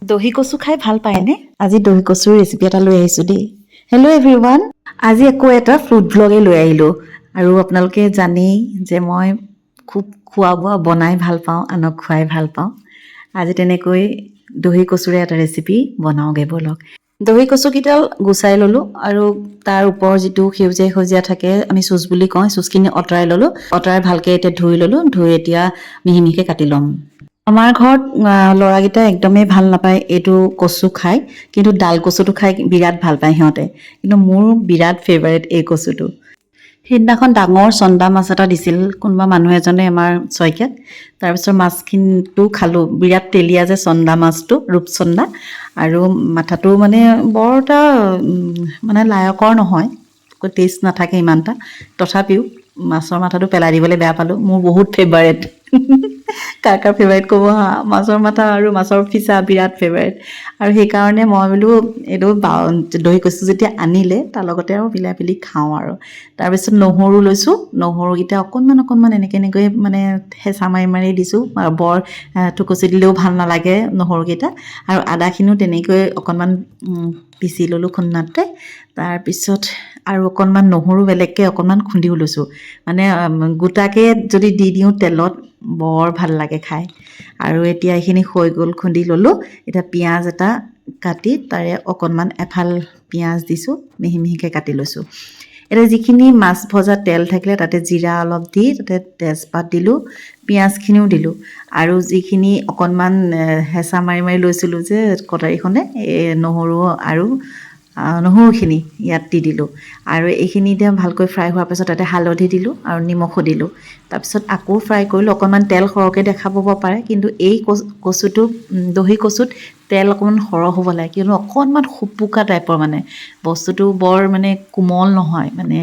দহি কচু খাই ভাল পায়নে? আজি দহি কচুৰ ৰেচিপি এটা লৈ আহিছোঁ দেই। Hello' everyone. আজি আকৌ এটা ফ্ৰুট ভ্লগে লৈ আহিলোঁ। আৰু আপোনালোকে জানেই যে মই খুব খোৱা বোৱা বনাই ভাল পাওঁ, আনক খুৱাই ভাল পাওঁ। আজি তেনেকৈ দহি কচুৰে এটা ৰেচিপি বনাওঁগৈ ব'লক। দহি কচুকেইডাল গুচাই ল'লোঁ আৰু তাৰ ওপৰৰ যিটো সেউজীয়া সেউজীয়া থাকে, আমি চুচ বুলি কওঁ, চুচখিনি আঁতৰাই ল'লোঁ। আঁতৰাই ভালকৈ এতিয়া ধুই ল'লোঁ। ধুই এতিয়া মিহি মিহিকৈ কাটি ল'ম। আমাৰ ঘৰত ল'ৰাকেইটাই একদমেই ভাল নাপায় এইটো কচু খাই, কিন্তু ডাল কচুটো খাই বিৰাট ভাল পায় সিহঁতে। কিন্তু মোৰ বিৰাট ফেভাৰেট এই কচুটো। সেইদিনাখন ডাঙৰ চন্দা মাছ এটা দিছিল কোনোবা মানুহ এজনে আমাৰ শইকীয়াক। তাৰপিছত মাছখিনিটো খালোঁ। বিৰাট তেলীয়া যে চন্দা মাছটো, ৰূপচন্দা, আৰু মাথাটো মানে বৰ এটা মানে লায়কৰ নহয়, টেষ্ট নাথাকে ইমান এটা। তথাপিও মাছৰ মাথাটো পেলাই দিবলৈ বেয়া পালোঁ। মোৰ বহুত ফেভাৰেট। কাৰ কাৰ ফেভাৰেট ক'ব হা। মাছৰ মাথা আৰু মাছৰ ফিচা বিৰাট ফেভাৰেট। আৰু সেইকাৰণে মই বোলো এইটো দহি কচু যেতিয়া আনিলে তাৰ লগতে আৰু মিলাই পেলি খাওঁ আৰু। তাৰপিছত নহৰু লৈছোঁ। নহৰুকেইটা অকণমান অকণমান এনেকৈ মানে হেঁচা মাৰি মাৰি দিছোঁ। বৰ থুকুচি দিলেও ভাল নালাগে নহৰুকেইটা। আৰু আদাখিনিও তেনেকৈ অকণমান পিচি ল'লোঁ খুন্দাতে। তাৰপিছত আৰু অকণমান নহৰু বেলেগকৈ অকণমান খুন্দিও লৈছোঁ। মানে গোটাকৈ যদি দি দিওঁ তেলত বৰ ভাল লাগে খাই। আৰু এতিয়া এইখিনি হৈ গ'ল, খুন্দি ল'লোঁ। এতিয়া পিঁয়াজ এটা কাটি তাৰে অকণমান এফাল পিঁয়াজ দিছোঁ, মিহি মিহিকৈ কাটি লৈছোঁ। এতিয়া যিখিনি মাছ ভজা তেল থাকিলে তাতে জিৰা অলপ দি তাতে তেজপাত দিলোঁ, পিঁয়াজখিনিও দিলোঁ। আৰু যিখিনি অকণমান হেঁচা মাৰি মাৰি লৈছিলোঁ যে কটাৰীখনে, এই নহৰু আৰু নহৰুখিনি ইয়াত দি দিলোঁ। আৰু এইখিনি এতিয়া ভালকৈ ফ্ৰাই হোৱাৰ পিছত তাতে হালধি দিলোঁ আৰু নিমখো দিলোঁ। তাৰপিছত আকৌ ফ্ৰাই কৰিলোঁ। অকণমান তেল সৰহকৈ দেখা পাব পাৰে, কিন্তু এই কচুটো, দহি কচুত তেল অকণমান সৰহ হ'ব লাগে, কিয়নো অকণমান সোপোকা টাইপৰ মানে বস্তুটো, বৰ মানে কোমল নহয়। মানে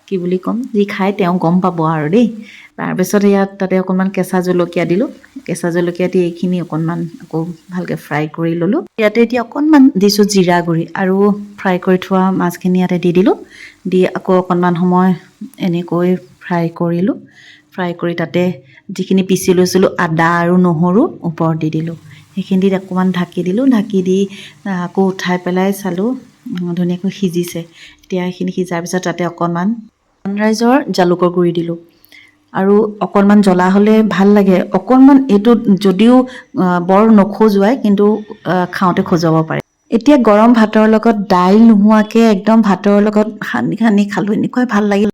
কি বুলি ক'ম, যি খাই তেওঁ গম পাব আৰু দেই। তাৰপিছত ইয়াত তাতে অকণমান কেঁচা জলকীয়া দিলোঁ। কেঁচা জলকীয়া দি এইখিনি অকণমান আকৌ ভালকৈ ফ্ৰাই কৰি ল'লোঁ। ইয়াতে এতিয়া অকণমান দিছোঁ জিৰা গুড়ি, আৰু ফ্ৰাই কৰি থোৱা মাছখিনি ইয়াতে দি দিলোঁ। দি আকৌ অকণমান সময় এনেকৈ ফ্ৰাই কৰিলোঁ। ফ্ৰাই কৰি তাতে যিখিনি পিচি লৈছিলোঁ আদা আৰু নহৰু ওপৰত দি দিলোঁ। সেইখিনি দি অকণমান ঢাকি দিলোঁ। ঢাকি দি আকৌ উঠাই পেলাই চালোঁ ধুনীয়াকৈ সিজিছে। এতিয়া এইখিনি সিজাৰ পিছত তাতে অকণমান ছানৰাইজৰ জালুকৰ গুড়ি দিলোঁ। আৰু অকণমান জ্বলা হ'লে ভাল লাগে। অকণমান এইটো যদিও বৰ নখজুৱাই, কিন্তু খাওঁতে খজুৱাব পাৰে। এতিয়া গৰম ভাতৰ লগত দাইল নোহোৱাকৈ একদম ভাতৰ লগত সানি সানি খালোঁ, এনেকুৱাই ভাল লাগিল।